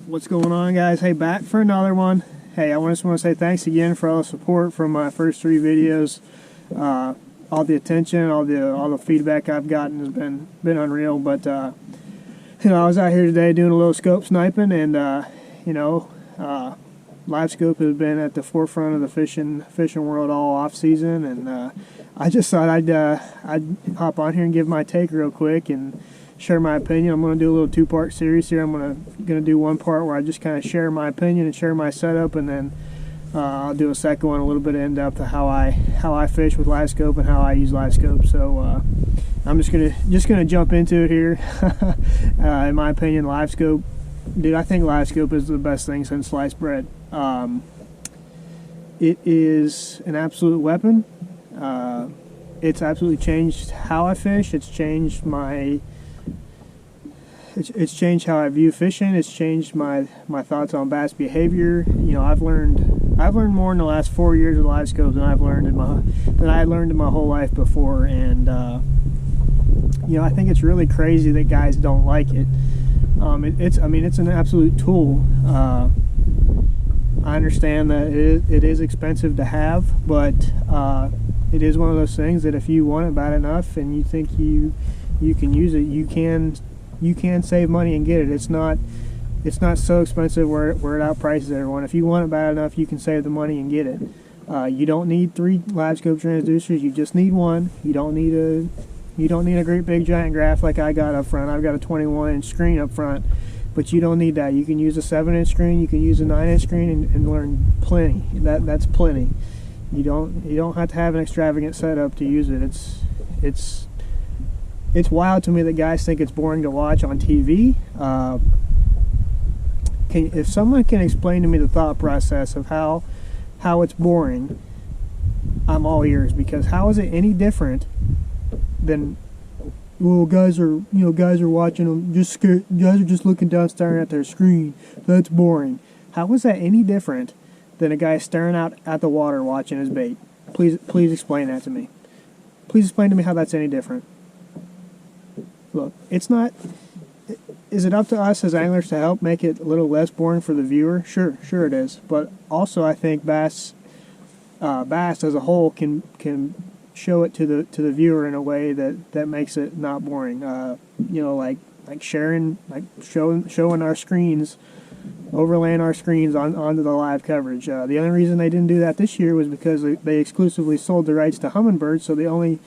What's going on, guys? Hey, back for another one. Hey, I just want to say thanks again for all the support from my first 3 videos. All the attention, all the feedback I've gotten has been unreal. But I was out here today doing a little scope sniping, and Livescope has been at the forefront of the fishing world all off season, and I just thought I'd hop on here and give my take real quick and share my opinion. I'm going to do a little 2-part series here. I'm going to do one part where I just kind of share my opinion and share my setup, and then I'll do a second one, a little bit of in-depth of how I fish with Livescope and how I use Livescope. So I'm just gonna jump into it here. In my opinion, Livescope, dude, I think Livescope is the best thing since sliced bread. It is an absolute weapon. It's absolutely changed how I fish. It's changed It's changed how I view fishing. It's changed my thoughts on bass behavior. I've learned more in the last 4 years of Livescope than I had learned in my whole life before. And I think it's really crazy that guys don't like it. It's an absolute tool. I understand that it is expensive to have, but it is one of those things that if you want it bad enough and you think you can use it, you can save money and get it. It's not so expensive where it outprices everyone. If you want it bad enough, you can save the money and get it. You don't need 3 Livescope transducers. You just need one. You don't need a great big giant graph like I got up front. I've got a 21-inch screen up front, but you don't need that. You can use a 7-inch screen. You can use a 9-inch screen and learn plenty. That's plenty. You don't have to have an extravagant setup to use it. It's wild to me that guys think it's boring to watch on TV. If someone can explain to me the thought process of how it's boring, I'm all ears, because how is it any different than, well, guys are watching them just scared, guys are just looking down staring at their screen. That's boring. How is that any different than a guy staring out at the water watching his bait? Please explain that to me. Please explain to me how that's any different. Look, it's not. Is it up to us as anglers to help make it a little less boring for the viewer? Sure it is. But also, I think bass as a whole can show it to the viewer in a way that makes it not boring. Like showing our screens, overlaying our screens onto the live coverage. The only reason they didn't do that this year was because they exclusively sold the rights to Humminbird, so the only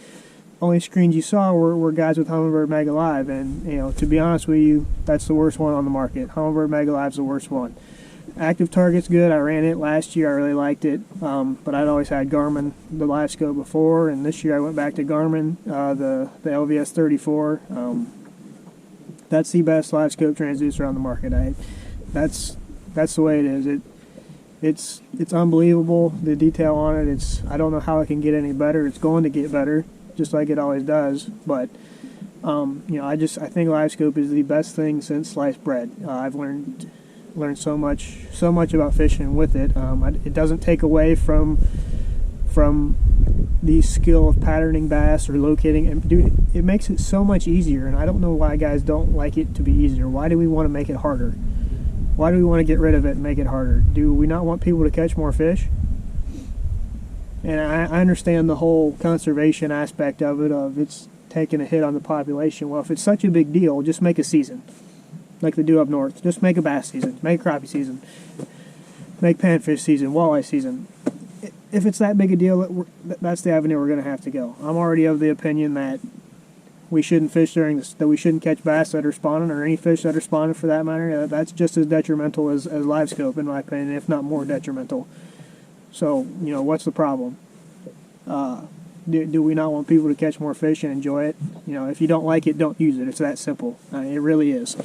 screens you saw were guys with Humminbird Mega Live, and to be honest with you, that's the worst one on the market. Humminbird Mega Live's the worst one. Active Target's good. I ran it last year. I really liked it, but I'd always had Garmin, the Livescope, before, and this year I went back to Garmin, the LVS 34. That's the best Livescope transducer on the market. That's the way it is. It's unbelievable, the detail on it. I don't know how it can get any better. It's going to get better, just like it always does. But I think Livescope is the best thing since sliced bread. I've learned so much about fishing with it. It doesn't take away from the skill of patterning bass or locating, and dude, it makes it so much easier. And I don't know why guys don't like it to be easier. Why do we want to make it harder? Why do we want to get rid of it and make it harder? Do we not want people to catch more fish? And I understand the whole conservation aspect of it, of it's taking a hit on the population. Well, if it's such a big deal, just make a season, like they do up north. Just make a bass season, make a crappie season, make panfish season, walleye season. If it's that big a deal, that's the avenue we're going to have to go. I'm already of the opinion that we shouldn't fish that we shouldn't catch bass that are spawning, or any fish that are spawning for that matter. That's just as detrimental as Livescope, in my opinion, if not more detrimental. So, what's the problem? Do we not want people to catch more fish and enjoy it? If you don't like it, don't use it. It's that simple. It really is.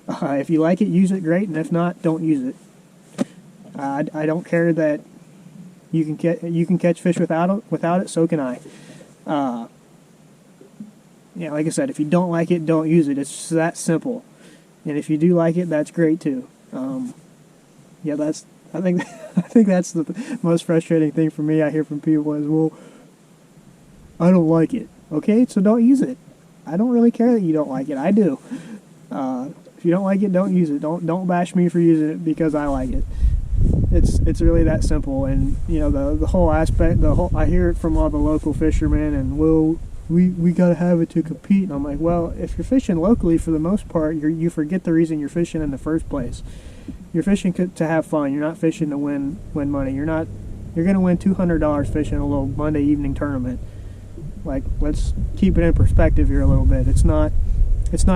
If you like it, use it, great, and if not, don't use it. I don't care that you can catch fish without it. So can I. Like I said, if you don't like it, don't use it. It's just that simple. And if you do like it, that's great too. I think that's the most frustrating thing for me. I hear from people is, well, I don't like it. Okay, so don't use it. I don't really care that you don't like it. I do. If you don't like it, don't use it. Don't bash me for using it because I like it. It's really that simple. And you know, the whole aspect, I hear it from all the local fishermen, and we gotta have it to compete. And I'm like, well, if you're fishing locally, for the most part, you forget the reason you're fishing in the first place. You're fishing to have fun. You're not fishing to win money. You're gonna win $200 fishing a little Monday evening tournament. Like, let's keep it in perspective here a little bit. It's not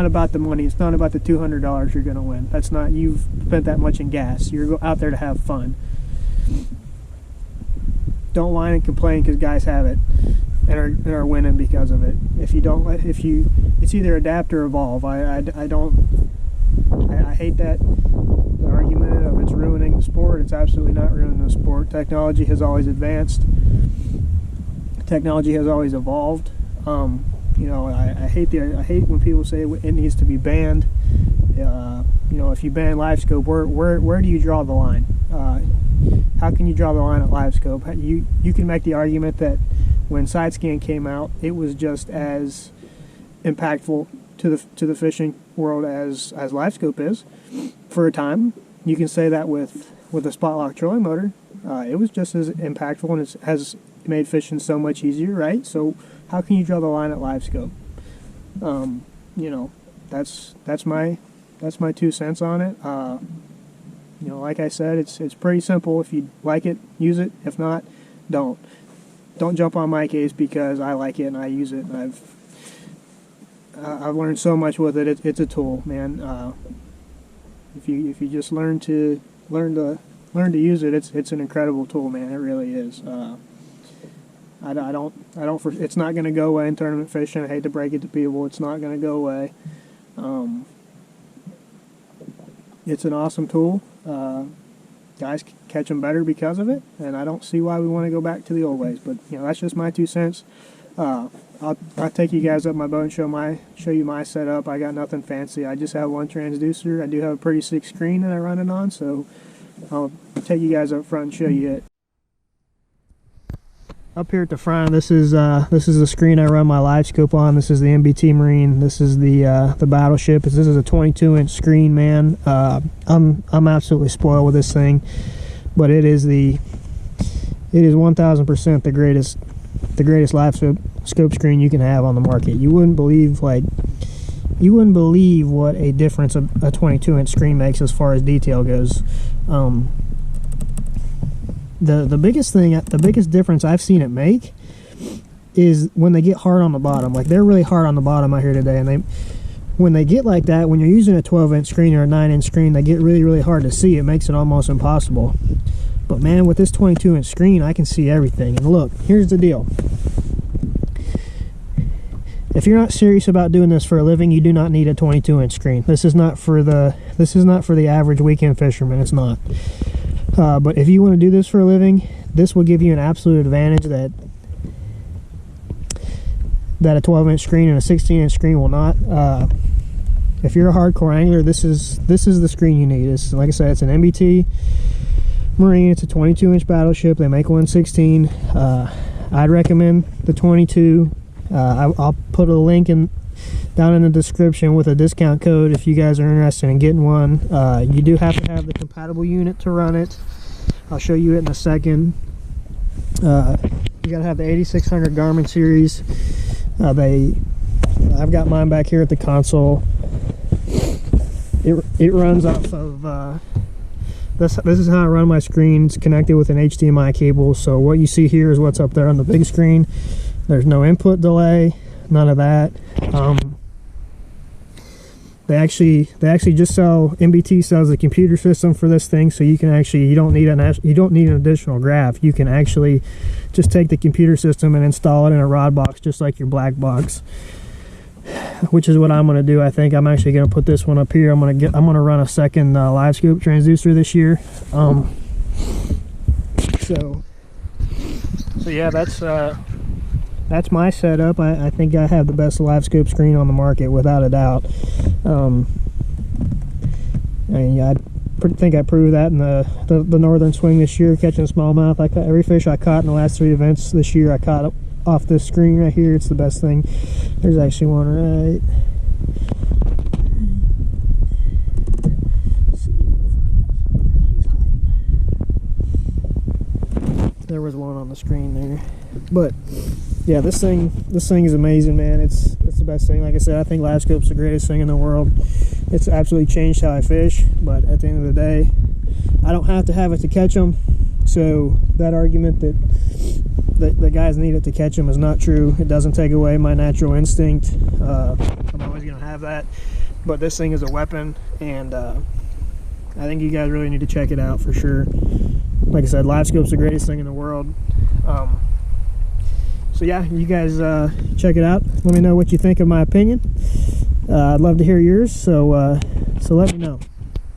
about the money. It's not about the $200 you're gonna win. That's not, you've spent that much in gas. You're out there to have fun. Don't whine and complain because guys have it and are winning because of it. It's either adapt or evolve. I hate that the argument of it's ruining the sport. It's absolutely not ruining the sport. Technology has always advanced. Technology has always evolved. You know, I hate when people say it needs to be banned. You know, if you ban Livescope, where do you draw the line? How can you draw the line at Livescope? You can make the argument that when SideScan came out, it was just as impactful to the fishing world as Livescope is. For a time, you can say that with a spot lock trolling motor, it was just as impactful, and it has made fishing so much easier, right? So how can you draw the line at Livescope? You know, that's my 2 cents on it. You know, like I said, it's pretty simple. If you like it, use it. If not, don't jump on my case because I like it and I use it, and I've learned so much with it. It's a tool, man. If you just learn to use it, it's an incredible tool, man. It really is. It's not going to go away in tournament fishing. I hate to break it to people. It's not going to go away. It's an awesome tool. Guys catch them better because of it, and I don't see why we want to go back to the old ways. But you know, that's just my 2 cents. I'll take you guys up my boat and show you my setup. I got nothing fancy. I just have one transducer. I do have a pretty sick screen that I run it on, so I'll take you guys up front and show you it. Up here at the front, this is the screen I run my Livescope on. This is the MBT Marine. This is the Battleship. This is a 22-inch screen, man. I'm absolutely spoiled with this thing, but it is 1000% the greatest Livescope screen you can have on the market. You wouldn't believe what a difference a 22-inch screen makes as far as detail goes. The biggest difference I've seen it make is when they get hard on the bottom. Like, they're really hard on the bottom out here today, and when they get like that, when you're using a 12-inch screen or a 9-inch screen, they get really, really hard to see. It makes it almost impossible. But man, with this 22-inch screen, I can see everything. And look, here's the deal. If you're not serious about doing this for a living, you do not need a 22-inch screen. This is not for the average weekend fisherman. It's not. But if you want to do this for a living, this will give you an absolute advantage that a 12-inch screen and a 16-inch screen will not. If you're a hardcore angler, this is the screen you need. It's, like I said, it's an MBT Marine. It's a 22-inch Battleship. They make one 16. I'd recommend the 22. I'll put a link down in the description with a discount code if you guys are interested in getting one. You do have to have the compatible unit to run it. I'll show you it in a second. You gotta have the 8600 Garmin series. I've got mine back here at the console. It runs off of this is how I run my screen. It's connected with an HDMI cable, so what you see here is what's up there on the big screen. There's no input delay, none of that. They actually just sell, MBT sells a computer system for this thing, so you don't need an additional graph. You can actually just take the computer system and install it in a rod box, just like your black box, which is what I'm going to do. I think I'm actually going to put this one up here. I'm going to run a second Livescope transducer this year. So yeah, that's my setup. I think I have the best Livescope screen on the market, without a doubt. I think I proved that in the northern swing this year, catching smallmouth. Every fish I caught in the last 3 events this year, I caught off this screen right here. It's the best thing. There's actually one right There was one on the screen there, but yeah, this thing is amazing, man. It's the best thing. Like I said, I think Livescope's the greatest thing in the world. It's absolutely changed how I fish, but at the end of the day, I don't have to have it to catch them. So that argument that the guys need it to catch them is not true. It doesn't take away my natural instinct. I'm always gonna have that, but this thing is a weapon, and I think you guys really need to check it out for sure. Like I said, Livescope's the greatest thing in the world. So yeah, you guys check it out. Let me know what you think of my opinion. I'd love to hear yours, so let me know.